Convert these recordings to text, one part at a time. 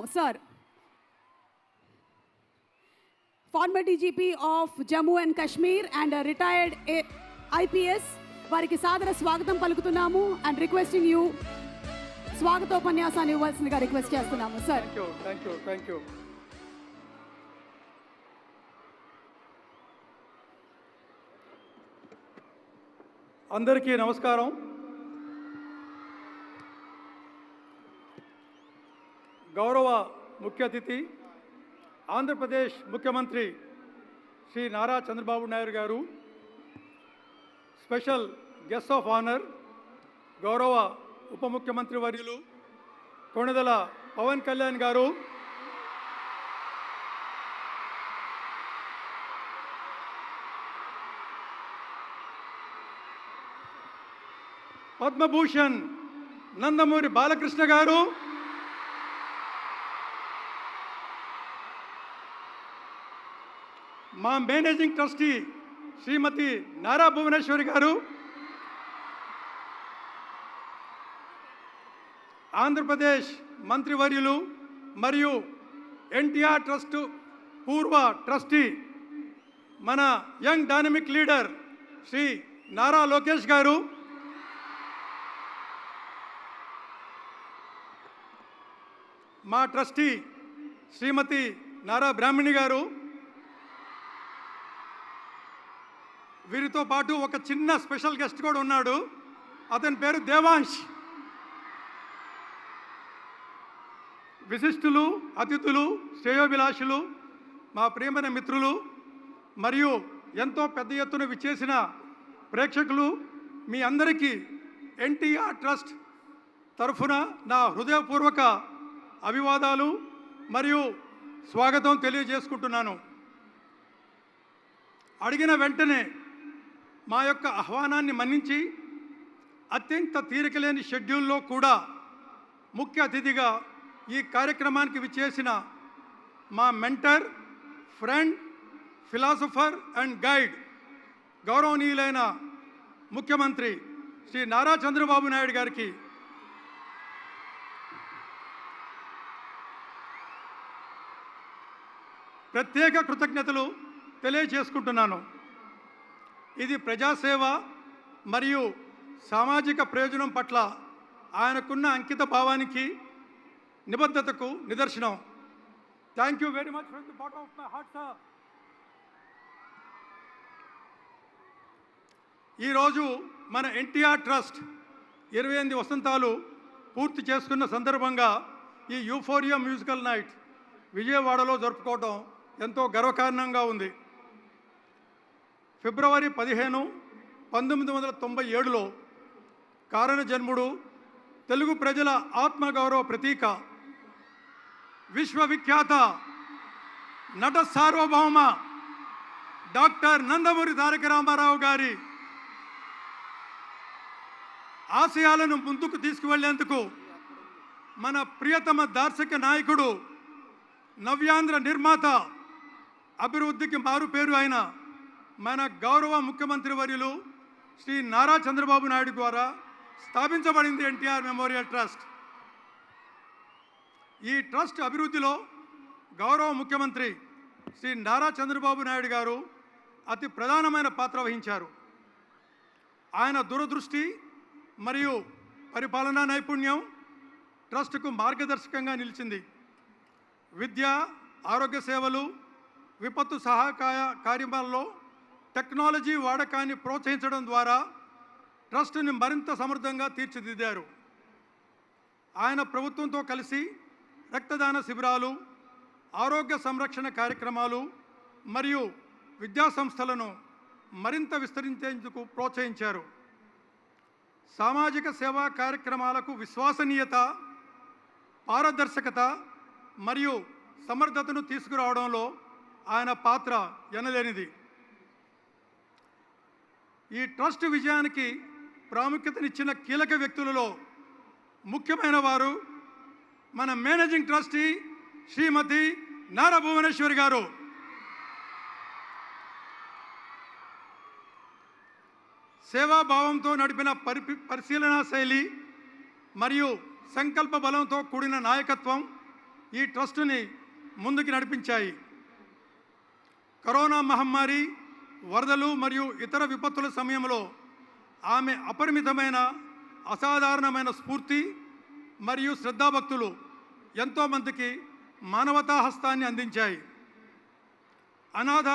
Sir, former DGP of Jammu and Kashmir and a retired IPS, వారికి సాదర స్వాగతం పలుకుతున్నాము and requesting you స్వాగతోపన్యాసాన్ని ఇవ్వాల్సిందిగా request చేస్తున్నాము సార్. Thank you. అందరికీ నమస్కారం. గౌరవ ముఖ్య అతిథి ఆంధ్రప్రదేశ్ ముఖ్యమంత్రి శ్రీ నారా చంద్రబాబు నాయుడు గారు, స్పెషల్ గెస్ట్ ఆఫ్ ఆనర్ గౌరవ ఉప ముఖ్యమంత్రి వర్యులు కొణిదెల పవన్ కళ్యాణ్ గారు, పద్మభూషణ్ నందమూరి బాలకృష్ణ గారు, మా మేనేజింగ్ ట్రస్టీ శ్రీమతి నారా భువనేశ్వరి గారు, ఆంధ్రప్రదేశ్ మంత్రివర్యులు మరియు ఎన్టీఆర్ ట్రస్ట్ పూర్వ ట్రస్టీ మన young dynamic leader Shri Nara Lokesh garu, మా ట్రస్టీ శ్రీమతి నారా బ్రాహ్మణి గారు, వీరితో పాటు ఒక చిన్న స్పెషల్ గెస్ట్ కూడా ఉన్నాడు, అతని పేరు దేవాంశ్. విశిష్టులు, అతిథులు, శ్రేయోభిలాషులు, మా ప్రియమైన మిత్రులు మరియు ఎంతో పెద్ద ఎత్తున విచ్చేసిన ప్రేక్షకులు, మీ అందరికీ ఎన్టీఆర్ ట్రస్ట్ తరఫున నా హృదయపూర్వక అభివాదాలు మరియు స్వాగతం తెలియజేసుకుంటున్నాను. అడిగిన వెంటనే మా యొక్క ఆహ్వానాన్ని మన్నించి అత్యంత తీరికలేని షెడ్యూల్లో కూడా ముఖ్య అతిథిగా ఈ కార్యక్రమానికి విచ్చేసిన మా mentor, friend, philosopher and guide గౌరవనీయులైన ముఖ్యమంత్రి శ్రీ నారా చంద్రబాబు నాయుడు గారికి ప్రత్యేక కృతజ్ఞతలు తెలియజేసుకుంటున్నాను. ఇది ప్రజాసేవ మరియు సామాజిక ప్రయోజనం పట్ల ఆయనకున్న అంకిత భావానికి, నిబద్ధతకు నిదర్శనం. Thank you very much from the bottom of my heart sir. ఈరోజు మన ఎన్టీఆర్ ట్రస్ట్ 28 వసంతాలు పూర్తి చేసుకున్న సందర్భంగా ఈ యూఫోరియా మ్యూజికల్ నైట్ విజయవాడలో జరుపుకోవడం ఎంతో గర్వకారణంగా ఉంది. ఫిబ్రవరి 15, 1997లో కారణజన్ముడు, తెలుగు ప్రజల ఆత్మగౌరవ ప్రతీక, విశ్వవిఖ్యాత నట సార్వభౌమ డాక్టర్ నందమూరి తారక రామారావు గారి ఆశయాలను ముందుకు తీసుకువెళ్లేందుకు మన ప్రియతమ దార్శనిక నాయకుడు, నవ్యాంధ్ర నిర్మాత, అభివృద్ధికి మారుపేరు అయిన మన గౌరవ ముఖ్యమంత్రి వర్యులు శ్రీ నారా చంద్రబాబు నాయుడు ద్వారా స్థాపించబడింది ఎన్టీఆర్ మెమోరియల్ ట్రస్ట్. ఈ ట్రస్ట్ అభివృద్ధిలో గౌరవ ముఖ్యమంత్రి శ్రీ నారా చంద్రబాబు నాయుడు గారు అతి ప్రధానమైన పాత్ర వహించారు. ఆయన దూరదృష్టి మరియు పరిపాలనా నైపుణ్యం ట్రస్టుకు మార్గదర్శకంగా నిలిచింది. విద్య, ఆరోగ్య సేవలు, విపత్తు సహాయ కార్యక్రమాల్లో టెక్నాలజీ వాడకాన్ని ప్రోత్సహించడం ద్వారా ట్రస్టుని మరింత సమర్థంగా తీర్చిదిద్దారు. ఆయన ప్రభుత్వంతో కలిసి రక్తదాన శిబిరాలు, ఆరోగ్య సంరక్షణ కార్యక్రమాలు మరియు విద్యా సంస్థలను మరింత విస్తరించేందుకు ప్రోత్సహించారు. సామాజిక సేవా కార్యక్రమాలకు విశ్వసనీయత, పారదర్శకత మరియు సమర్థతను తీసుకురావడంలో ఆయన పాత్ర ఎనలేనిది. ఈ ట్రస్ట్ విజయానికి ప్రాముఖ్యతనిచ్చిన కీలక వ్యక్తులలో ముఖ్యమైన వారు మన మేనేజింగ్ ట్రస్టీ శ్రీమతి నారా భువనేశ్వరి గారు, సేవాభావంతో నడిపిన పరిశీలనా శైలి మరియు సంకల్ప బలంతో కూడిన నాయకత్వం ఈ ట్రస్టుని ముందుకు నడిపించాయి. కరోనా మహమ్మారి, వరదలు మరియు ఇతర విపత్తుల సమయంలో ఆమె అపరిమితమైన అసాధారణమైన స్ఫూర్తి మరియు శ్రద్ధాభక్తులు ఎంతోమందికి మానవతా హస్తాన్ని అందించాయి. అనాథ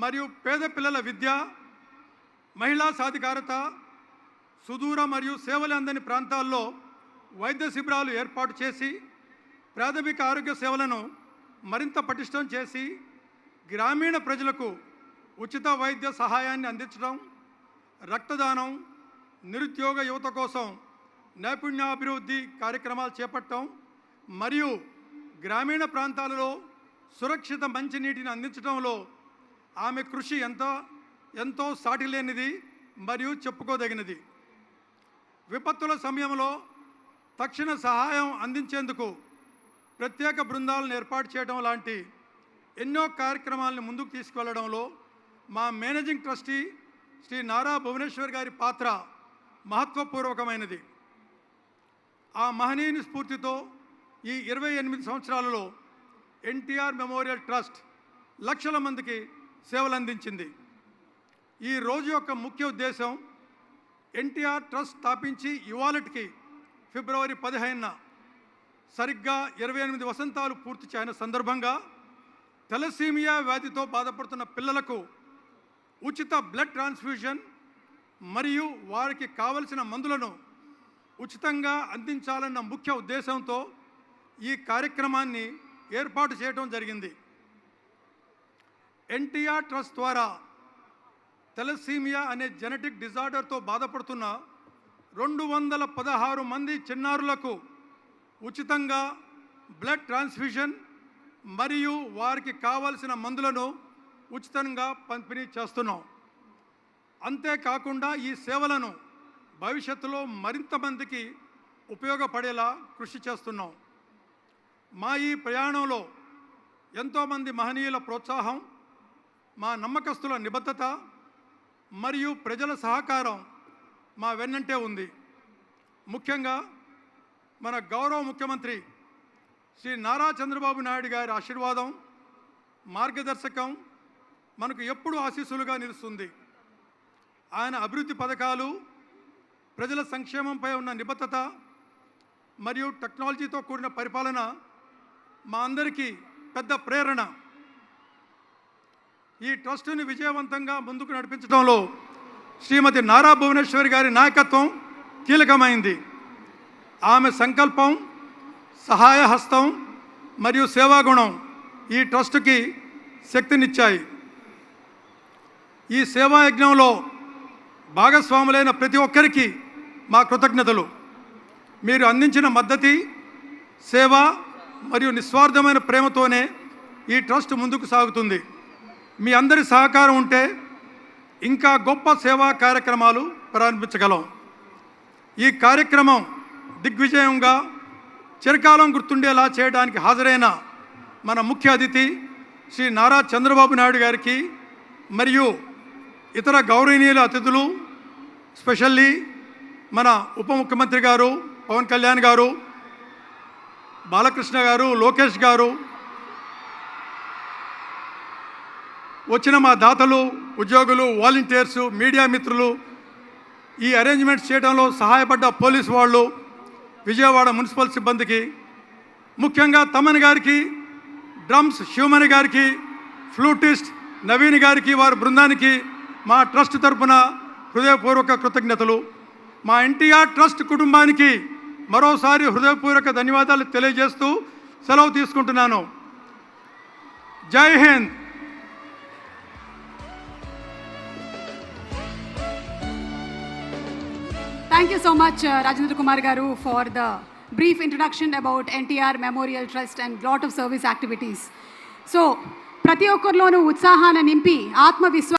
మరియు పేద పిల్లల విద్య, మహిళా సాధికారత, సుదూర మరియు సేవలు అందని ప్రాంతాల్లో వైద్య శిబిరాలు ఏర్పాటు చేసి ప్రాథమిక ఆరోగ్య సేవలను మరింత పటిష్టం చేసి గ్రామీణ ప్రజలకు ఉచిత వైద్య సహాయాన్ని అందించడం, రక్తదానం, నిరుద్యోగ యువత కోసం నైపుణ్యాభివృద్ధి కార్యక్రమాలు చేపట్టడం మరియు గ్రామీణ ప్రాంతాలలో సురక్షిత మంచినీటిని అందించడంలో ఆమె కృషి ఎంతో సాటిలేనిది మరియు చెప్పుకోదగినది. విపత్తుల సమయంలో తక్షణ సహాయం అందించేందుకు ప్రత్యేక బృందాలను ఏర్పాటు చేయడం లాంటి ఎన్నో కార్యక్రమాలను ముందుకు తీసుకువెళ్లడంలో మా మేనేజింగ్ ట్రస్టీ శ్రీ నారా భువనేశ్వర్ గారి పాత్ర మహత్వపూర్వకమైనది. ఆ మహనీయుని స్ఫూర్తితో ఈ 28 సంవత్సరాలలో ఎన్టీఆర్ మెమోరియల్ ట్రస్ట్ లక్షల మందికి సేవలు అందించింది. ఈ రోజు యొక్క ముఖ్య ఉద్దేశం ఎన్టీఆర్ ట్రస్ట్ స్థాపించి ఇవాళటికి ఫిబ్రవరి 15న సరిగ్గా 28 వసంతాలు పూర్తి చేయన సందర్భంగా థాలసీమియా వ్యాధితో బాధపడుతున్న పిల్లలకు ఉచిత బ్లడ్ ట్రాన్స్ఫ్యూజన్ మరియు వారికి కావలసిన మందులను ఉచితంగా అందించాలన్న ముఖ్య ఉద్దేశంతో ఈ కార్యక్రమాన్ని ఏర్పాటు చేయడం జరిగింది. ఎన్టీఆర్ ట్రస్ట్ ద్వారా థాలసీమియా అనే జెనెటిక్ డిజార్డర్తో బాధపడుతున్న 216 మంది చిన్నారులకు ఉచితంగా బ్లడ్ ట్రాన్స్ఫ్యూజన్ మరియు వారికి కావలసిన మందులను ఉచితంగా పంపిణీ చేస్తున్నాం. అంతేకాకుండా ఈ సేవలను భవిష్యత్తులో మరింత మందికి ఉపయోగపడేలా కృషి చేస్తున్నాం. మా ఈ ప్రయాణంలో ఎంతోమంది మహనీయుల ప్రోత్సాహం, మా నమ్మకస్తుల నిబద్ధత మరియు ప్రజల సహకారం మా వెన్నంటే ఉంది. ముఖ్యంగా మన గౌరవ ముఖ్యమంత్రి శ్రీ నారా చంద్రబాబు నాయుడు గారి ఆశీర్వాదం, మార్గదర్శకం మనకు ఎప్పుడూ ఆశీస్సులుగా నిలుస్తుంది. ఆయన అభివృద్ధి పథకాలు, ప్రజల సంక్షేమంపై ఉన్న నిబద్ధత మరియు టెక్నాలజీతో కూడిన పరిపాలన మా అందరికీ పెద్ద ప్రేరణ. ఈ ట్రస్టుని విజయవంతంగా ముందుకు నడిపించడంలో శ్రీమతి నారా భువనేశ్వరి గారి నాయకత్వం కీలకమైంది. ఆమె సంకల్పం, సహాయ హస్తం మరియు సేవాగుణం ఈ ట్రస్టుకి శక్తినిచ్చాయి. ఈ సేవా యజ్ఞంలో భాగస్వాములైన ప్రతి ఒక్కరికి మా కృతజ్ఞతలు. మీరు అందించిన మద్దతు, సేవ మరియు నిస్వార్థమైన ప్రేమతోనే ఈ ట్రస్ట్ ముందుకు సాగుతుంది. మీ అందరి సహకారం ఉంటే ఇంకా గొప్ప సేవా కార్యక్రమాలు ప్రారంభించగలం. ఈ కార్యక్రమం దిగ్విజయంగా చిరకాలం గుర్తుండేలా చేయడానికి హాజరైన మన ముఖ్య అతిథి శ్రీ నారా చంద్రబాబు నాయుడు గారికి మరియు ఇతర గౌరవనీయుల అతిథులు, స్పెషల్లీ మన ఉప ముఖ్యమంత్రి గారు పవన్ కళ్యాణ్ గారు, బాలకృష్ణ గారు, లోకేష్ గారు, వచ్చిన మా దాతలు, ఉద్యోగులు, వాలంటీర్సు, మీడియా మిత్రులు, ఈ అరేంజ్మెంట్స్ చేయడంలో సహాయపడ్డ పోలీసు వాళ్ళు, విజయవాడ మున్సిపల్ సిబ్బందికి, ముఖ్యంగా తమన్ గారికి, డ్రమ్స్ శివమణి గారికి, ఫ్లూటిస్ట్ నవీన్ గారికి, వారి బృందానికి మా ట్రస్ట్ తరఫున హృదయపూర్వక కృతజ్ఞతలు. మా ఎన్టీఆర్ ట్రస్ట్ కుటుంబానికి మరోసారి హృదయపూర్వక ధన్యవాదాలు తెలియజేస్తూ సెలవు తీసుకుంటున్నాను. జై Hind. Thank you so much, Rajendra Kumar Garu, for the brief introduction about NTR Memorial Trust and lot of service activities. So, ప్రతి ఒక్కరిలోనూ ఉత్సాహాన్ని నింపి ఆత్మవిశ్వాసం